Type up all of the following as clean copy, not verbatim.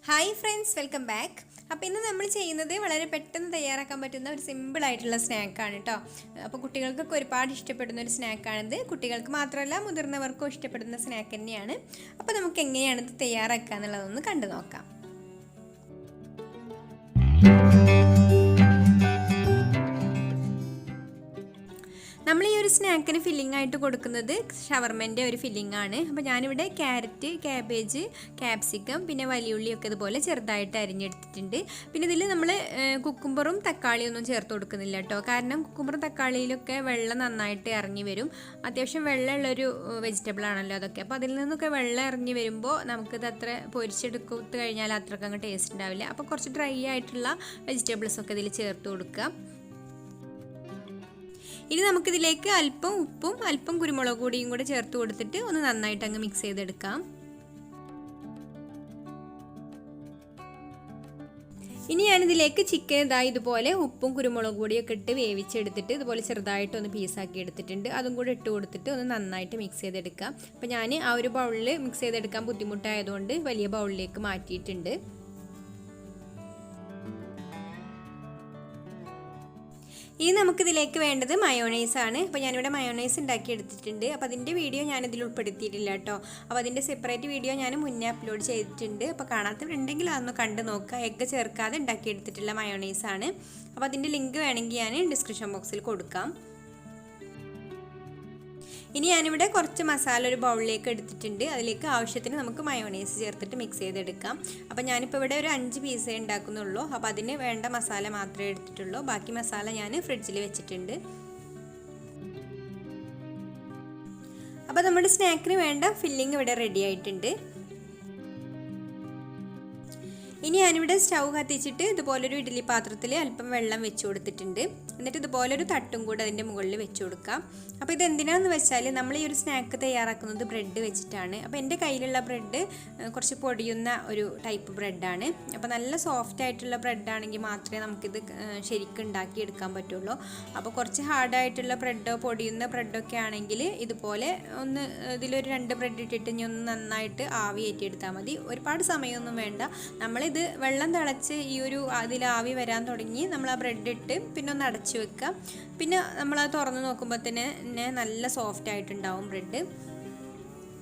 Hi friends, welcome back. അപ്പോൾ ഇന്ന് നമ്മൾ ചെയ്യുന്നത് വളരെ പെട്ടെന്ന് തയ്യാറാക്കാൻ പറ്റുന്ന ഒരു സിമ്പിൾ ആയിട്ടുള്ള സ്നാക്ക് ആണ് ട്ടോ. അപ്പോൾ കുട്ടികൾക്കൊക്കെ ഒരുപാട് ഇഷ്ടപ്പെടുന്ന ഒരു സ്നാക്ക് ആണിത്. കുട്ടികൾക്ക് മാത്രമല്ല മുതിർന്നവർക്കും ഇഷ്ടപ്പെടുന്ന സ്നാക്ക് തന്നെയാണ്. അപ്പോൾ നമുക്ക് എങ്ങനെയാണ് ഇത് തയ്യാറാക്കുക എന്നുള്ളതൊന്ന് കണ്ടു നോക്കാം. നമ്മൾ ഈ ഒരു സ്നാക്കിന് ഫില്ലിംഗ് ആയിട്ട് കൊടുക്കുന്നത് ഷവർമേൻ്റെ ഒരു ഫില്ലിംഗ് ആണ്. അപ്പോൾ ഞാനിവിടെ ക്യാരറ്റ്, കാബേജ്, ക്യാപ്സിക്കം പിന്നെ വലിയുള്ളിയൊക്കെ ഇതുപോലെ ചെറുതായിട്ട് അരിഞ്ഞെടുത്തിട്ടുണ്ട്. പിന്നെ ഇതിൽ നമ്മൾ കുക്കുംബറും തക്കാളിയൊന്നും ചേർത്ത് കൊടുക്കുന്നില്ല കേട്ടോ. കാരണം കുക്കുംബറും തക്കാളിയിലൊക്കെ വെള്ളം നന്നായിട്ട് ഇറങ്ങി വരും. അത്യാവശ്യം വെള്ളമുള്ളൊരു വെജിറ്റബിൾ ആണല്ലോ അതൊക്കെ. അപ്പോൾ അതിൽ നിന്നൊക്കെ വെള്ളം ഇറങ്ങി വരുമ്പോൾ നമുക്കിത് അത്ര പൊരിച്ചെടുത്ത് കഴിഞ്ഞാൽ അത്രയ്ക്ക് അങ്ങ് ടേസ്റ്റ് ഉണ്ടാവില്ല. അപ്പോൾ കുറച്ച് ഡ്രൈ ആയിട്ടുള്ള വെജിറ്റബിൾസൊക്കെ ഇതിൽ ചേർത്ത് കൊടുക്കുക. ഇനി നമുക്കിതിലേക്ക് അല്പം ഉപ്പും അല്പം കുരുമുളക് പൊടിയും കൂടെ ചേർത്ത് കൊടുത്തിട്ട് ഒന്ന് നന്നായിട്ട് അങ്ങ് മിക്സ് ചെയ്തെടുക്കാം. ഇനി ഞാനിതിലേക്ക് ചിക്കൻ ഇതുപോലെ ഉപ്പും കുരുമുളക് പൊടിയൊക്കെ ഇട്ട് വേവിച്ചെടുത്തിട്ട് ഇതുപോലെ ചെറുതായിട്ടൊന്ന് പീസാക്കി എടുത്തിട്ടുണ്ട്. അതും കൂടെ ഇട്ട് കൊടുത്തിട്ട് ഒന്ന് നന്നായിട്ട് മിക്സ് ചെയ്തെടുക്കാം. അപ്പോൾ ഞാൻ ആ ഒരു ബൗളിൽ മിക്സ് ചെയ്തെടുക്കാൻ ബുദ്ധിമുട്ടായതുകൊണ്ട് വലിയ ബൗളിലേക്ക് മാറ്റിയിട്ടുണ്ട്. ഇനി നമുക്കിതിലേക്ക് വേണ്ടത് മയോണൈസ് ആണ്. അപ്പോൾ ഞാനിവിടെ മയോണൈസ് ഉണ്ടാക്കി എടുത്തിട്ടുണ്ട്. അപ്പോൾ അതിൻ്റെ വീഡിയോ ഞാനിതിൽ ഉൾപ്പെടുത്തിയിട്ടില്ല കേട്ടോ. അപ്പോൾ അതിൻ്റെ സെപ്പറേറ്റ് വീഡിയോ ഞാൻ മുന്നേ അപ്ലോഡ് ചെയ്തിട്ടുണ്ട്. അപ്പോൾ കാണാത്തവരുണ്ടെങ്കിൽ അതൊന്ന് കണ്ടു നോക്കുക. എഗ്ഗ് ചേർക്കാതെ ഉണ്ടാക്കിയെടുത്തിട്ടുള്ള മയോണൈസ് ആണ്. അപ്പോൾ അതിൻ്റെ ലിങ്ക് വേണമെങ്കിൽ ഞാൻ ഡിസ്ക്രിപ്ഷൻ ബോക്സിൽ കൊടുക്കാം. ഇനി ഞാനിവിടെ കുറച്ച് മസാല ഒരു ബൗളിലേക്ക് എടുത്തിട്ടുണ്ട്. അതിലേക്ക് ആവശ്യത്തിന് നമുക്ക് മയോണൈസ് ചേർത്തിട്ട് മിക്സ് ചെയ്തെടുക്കാം. അപ്പോൾ ഞാനിപ്പോൾ ഇവിടെ ഒരു 5 പീസേ ഉണ്ടാക്കുന്നുള്ളൂ. അപ്പോൾ അതിന് വേണ്ട മസാല മാത്രമേ എടുത്തിട്ടുള്ളൂ. ബാക്കി മസാല ഞാൻ ഫ്രിഡ്ജിൽ വെച്ചിട്ടുണ്ട്. അപ്പോൾ നമ്മുടെ സ്നാക്കിന് വേണ്ട ഫില്ലിംഗ് ഇവിടെ റെഡി ആയിട്ടുണ്ട്. ഇനി ഞാനിവിടെ സ്റ്റൗ കത്തിച്ചിട്ട് ഇതുപോലൊരു ഇഡ്ഡലി പാത്രത്തിൽ അല്പം വെള്ളം വെച്ച് കൊടുത്തിട്ടുണ്ട്. എന്നിട്ട് ഇതുപോലൊരു തട്ടും കൂടെ അതിൻ്റെ മുകളിൽ വെച്ച് കൊടുക്കാം. അപ്പോൾ ഇതെന്തിനാന്ന് വെച്ചാൽ നമ്മൾ ഈ ഒരു സ്നാക്ക് തയ്യാറാക്കുന്നത് ബ്രെഡ് വെച്ചിട്ടാണ്. അപ്പോൾ എൻ്റെ കയ്യിലുള്ള ബ്രെഡ് കുറച്ച് പൊടിയുന്ന ഒരു ടൈപ്പ് ബ്രെഡാണ്. അപ്പോൾ നല്ല സോഫ്റ്റ് ആയിട്ടുള്ള ബ്രെഡാണെങ്കിൽ മാത്രമേ നമുക്കിത് ശരിക്കും ഉണ്ടാക്കിയെടുക്കാൻ പറ്റുള്ളൂ. അപ്പോൾ കുറച്ച് ഹാർഡായിട്ടുള്ള ബ്രെഡോ പൊടിയുന്ന ബ്രെഡൊക്കെ ആണെങ്കിൽ ഇതുപോലെ ഒന്ന് ഇതിലൊരു 2 ബ്രെഡ് ഇട്ടിട്ട് ഇനി ഒന്ന് നന്നായിട്ട് ആവി കയറ്റിയെടുത്താൽ മതി. ഒരുപാട് സമയമൊന്നും വേണ്ട. നമ്മളിത് വെള്ളം തിളച്ച് ഈ ഒരു അതിൽ ആവി വരാൻ തുടങ്ങി നമ്മൾ ആ ബ്രെഡ് ഇട്ട് പിന്നെ ഒന്ന് അടച്ചു വെക്കുക. പിന്നെ നമ്മളത് തുറന്ന് നോക്കുമ്പോൾ തന്നെ നല്ല സോഫ്റ്റ് ആയിട്ടുണ്ടാവും ബ്രെഡ്.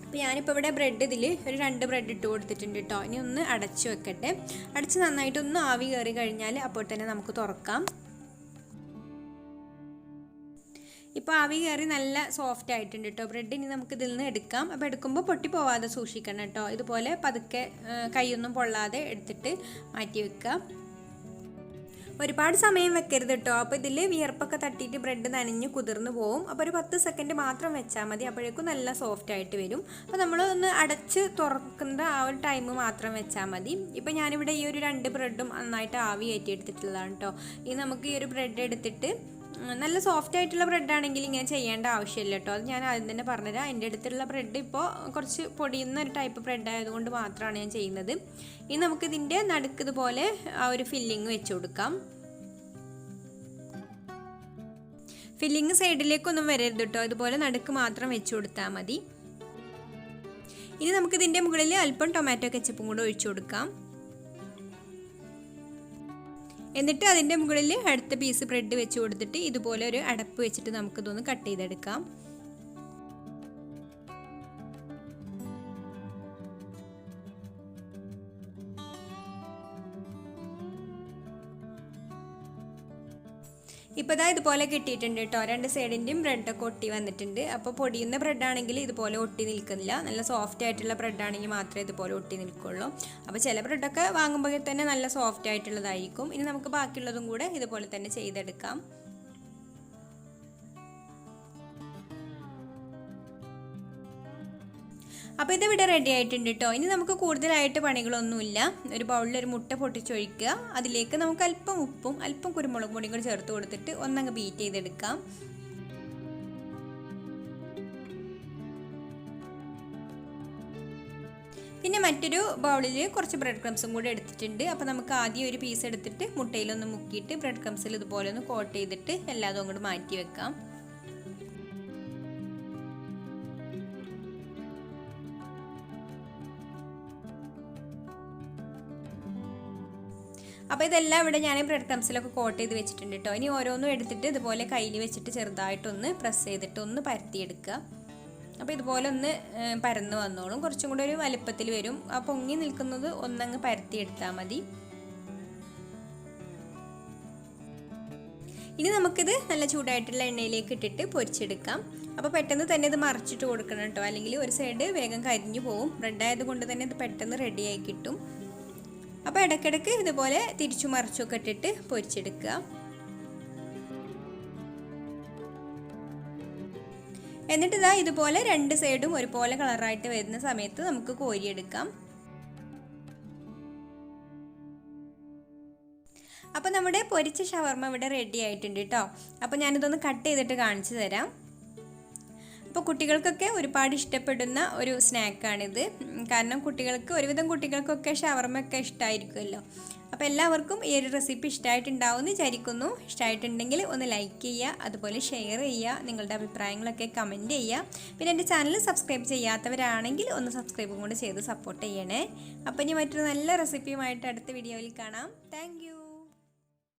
അപ്പോൾ ഞാനിപ്പോൾ ഇവിടെ ബ്രെഡ് ഇതിൽ ഒരു 2 ബ്രെഡ് ഇട്ട് കൊടുത്തിട്ടുണ്ട് കേട്ടോ. ഇനി ഒന്ന് അടച്ചു വെക്കട്ടെ. അടച്ച് നന്നായിട്ടൊന്ന് ആവി കയറി കഴിഞ്ഞാൽ അപ്പോൾ തന്നെ നമുക്ക് തുറക്കാം. ഇപ്പോൾ ആവി കയറി നല്ല സോഫ്റ്റ് ആയിട്ടുണ്ട് കേട്ടോ ബ്രെഡ്. ഇനി നമുക്ക് ഇതിൽ നിന്ന് എടുക്കാം. അപ്പോൾ എടുക്കുമ്പോൾ പൊട്ടി പോവാതെ സൂക്ഷിക്കണം കേട്ടോ. ഇതുപോലെ പതുക്കെ കൈയൊന്നും പൊള്ളാതെ എടുത്തിട്ട് മാറ്റി വെക്കുക. ഒരുപാട് സമയം വെക്കരുത് കേട്ടോ. അപ്പോൾ ഇതിൽ വിയർപ്പൊക്കെ തട്ടിയിട്ട് ബ്രെഡ് നനഞ്ഞ് കുതിർന്ന് പോവും. അപ്പോൾ ഒരു 10 സെക്കൻഡ് മാത്രം വെച്ചാൽ മതി. അപ്പോഴേക്കും നല്ല സോഫ്റ്റ് ആയിട്ട് വരും. അപ്പോൾ നമ്മൾ ഒന്ന് അടച്ച് തുറക്കുന്ന ആ ഒരു ടൈം മാത്രം വെച്ചാൽ മതി. ഇപ്പോൾ ഞാനിവിടെ ഈ ഒരു 2 ബ്രെഡും നന്നായിട്ട് ആവി കയറ്റി എടുത്തിട്ടുള്ളതാണ് കേട്ടോ. ഇനി നമുക്ക് ഈ ഒരു ബ്രെഡ് എടുത്തിട്ട് നല്ല സോഫ്റ്റ് ആയിട്ടുള്ള ബ്രെഡാണെങ്കിൽ ഇങ്ങനെ ചെയ്യേണ്ട ആവശ്യമില്ല കേട്ടോ. അത് ഞാൻ ആദ്യം തന്നെ പറഞ്ഞുതരാം. എൻ്റെ അടുത്തുള്ള ബ്രെഡ് ഇപ്പോൾ കുറച്ച് പൊടിയുന്ന ഒരു ടൈപ്പ് ബ്രെഡ് ആയതുകൊണ്ട് മാത്രമാണ് ഞാൻ ചെയ്യുന്നത്. ഇനി നമുക്കിതിൻ്റെ നടുക്ക് ഇതുപോലെ ആ ഒരു ഫില്ലിങ് വെച്ച് കൊടുക്കാം. ഫില്ലിങ് സൈഡിലേക്കൊന്നും വരരുത് കേട്ടോ. ഇതുപോലെ നടുക്ക് മാത്രം വെച്ച് കൊടുത്താൽ മതി. ഇനി നമുക്കിതിൻ്റെ മുകളിൽ അല്പം ടൊമാറ്റോ കെച്ചപ്പും കൂടെ ഒഴിച്ചു കൊടുക്കാം. എന്നിട്ട് അതിൻ്റെ മുകളിൽ അടുത്ത പീസ് ബ്രെഡ് വെച്ച് കൊടുത്തിട്ട് ഇതുപോലെ ഒരു അടപ്പ് വെച്ചിട്ട് നമുക്കിതൊന്ന് കട്ട് ചെയ്തെടുക്കാം. ഇപ്പോൾ ഇതുപോലെ കിട്ടിയിട്ടുണ്ട് കേട്ടോ. 2 സൈഡിൻ്റെയും ബ്രെഡൊക്കെ ഒട്ടി വന്നിട്ടുണ്ട്. അപ്പോൾ പൊടിയുന്ന ബ്രെഡാണെങ്കിൽ ഇതുപോലെ ഒട്ടി നിൽക്കുന്നില്ല. നല്ല സോഫ്റ്റ് ആയിട്ടുള്ള ബ്രെഡാണെങ്കിൽ മാത്രമേ ഇതുപോലെ ഒട്ടി നിൽക്കുള്ളൂ. അപ്പോൾ ചില ബ്രെഡൊക്കെ വാങ്ങുമ്പോൾ തന്നെ നല്ല സോഫ്റ്റ് ആയിട്ടുള്ളതായിരിക്കും. ഇനി നമുക്ക് ബാക്കിയുള്ളതും കൂടെ ഇതുപോലെ തന്നെ ചെയ്തെടുക്കാം. അപ്പോൾ ഇതിവിടെ റെഡി ആയിട്ടുണ്ട് കേട്ടോ. ഇനി നമുക്ക് കൂടുതലായിട്ട് പണികളൊന്നുമില്ല. ഒരു ബൗളിൽ ഒരു മുട്ട പൊട്ടിച്ചൊഴിക്കുക. അതിലേക്ക് നമുക്ക് അല്പം ഉപ്പും അല്പം കുരുമുളക് പൊടിയും കൂടി ചേർത്ത് കൊടുത്തിട്ട് ഒന്നങ്ങ് ബീറ്റ് ചെയ്തെടുക്കാം. പിന്നെ മറ്റൊരു ബൗളിൽ കുറച്ച് ബ്രെഡ് ക്രംസും കൂടി എടുത്തിട്ടുണ്ട്. അപ്പോൾ നമുക്ക് ആദ്യം ഒരു പീസ് എടുത്തിട്ട് മുട്ടയിലൊന്ന് മുക്കിയിട്ട് ബ്രെഡ് ക്രംസിൽ ഇതുപോലെ ഒന്ന് കോട്ട് ചെയ്തിട്ട് എല്ലാതും അങ്ങോട്ട് മാറ്റി വെക്കാം. അപ്പോൾ ഇതെല്ലാം ഇവിടെ ഞാൻ ബ്രെഡ് ക്രംസിലൊക്കെ കോട്ട് ചെയ്ത് വെച്ചിട്ടുണ്ട് കേട്ടോ. ഇനി ഓരോന്നും എടുത്തിട്ട് ഇതുപോലെ കയ്യിൽ വെച്ചിട്ട് ചെറുതായിട്ടൊന്ന് പ്രസ് ചെയ്തിട്ട് ഒന്ന് പരത്തിയെടുക്കുക. അപ്പോൾ ഇതുപോലെ ഒന്ന് പരന്ന് വന്നോളും. കുറച്ചും കൂടെ ഒരു വലുപ്പത്തിൽ വരും. ആ പൊങ്ങി നിൽക്കുന്നത് ഒന്നങ്ങ് പരത്തിയെടുത്താൽ മതി. ഇനി നമുക്കിത് നല്ല ചൂടായിട്ടുള്ള എണ്ണയിലേക്ക് ഇട്ടിട്ട് പൊരിച്ചെടുക്കാം. അപ്പോൾ പെട്ടെന്ന് തന്നെ ഇത് മറിച്ചിട്ട് കൊടുക്കണം കേട്ടോ, അല്ലെങ്കിൽ ഒരു സൈഡ് വേഗം കരിഞ്ഞു പോവും. ബ്രെഡ് ആയതുകൊണ്ട് തന്നെ ഇത് പെട്ടെന്ന് റെഡിയായി കിട്ടും. അപ്പോൾ ഇടയ്ക്കിടയ്ക്ക് ഇതുപോലെ തിരിച്ചു മറിച്ചൊക്കെ ഇട്ടിട്ട് പൊരിച്ചെടുക്കുക. എന്നിട്ട് ഇതാ ഇതുപോലെ രണ്ട് സൈഡും ഒരുപോലെ കളറായിട്ട് വരുന്ന സമയത്ത് നമുക്ക് കോരിയെടുക്കാം. അപ്പോൾ നമ്മുടെ പൊരിച്ച ഷവർമ ഇവിടെ റെഡി ആയിട്ടുണ്ട് കേട്ടോ. അപ്പോൾ ഞാനിതൊന്ന് കട്ട് ചെയ്തിട്ട് കാണിച്ചു തരാം. അപ്പോൾ കുട്ടികൾക്കൊക്കെ ഒരുപാട് ഇഷ്ടപ്പെടുന്ന ഒരു സ്നാക്കാണിത്. കാരണം ഒരുവിധം കുട്ടികൾക്കൊക്കെ ഷവർമയൊക്കെ ഇഷ്ടമായിരിക്കുമല്ലോ. അപ്പോൾ എല്ലാവർക്കും ഈ ഒരു റെസിപ്പി ഇഷ്ടമായിട്ടുണ്ടാവുമെന്ന് വിചാരിക്കുന്നു. ഇഷ്ടമായിട്ടുണ്ടെങ്കിൽ ഒന്ന് ലൈക്ക് ചെയ്യുക, അതുപോലെ ഷെയർ ചെയ്യുക, നിങ്ങളുടെ അഭിപ്രായങ്ങളൊക്കെ കമൻറ്റ് ചെയ്യുക. പിന്നെ എൻ്റെ ചാനൽ സബ്സ്ക്രൈബ് ചെയ്യാത്തവരാണെങ്കിൽ ഒന്ന് സബ്സ്ക്രൈബും കൂടെ ചെയ്ത് സപ്പോർട്ട് ചെയ്യണേ. അപ്പോൾ ഇനി മറ്റൊരു നല്ല റെസിപ്പിയുമായിട്ട് അടുത്ത വീഡിയോയിൽ കാണാം. Thank you.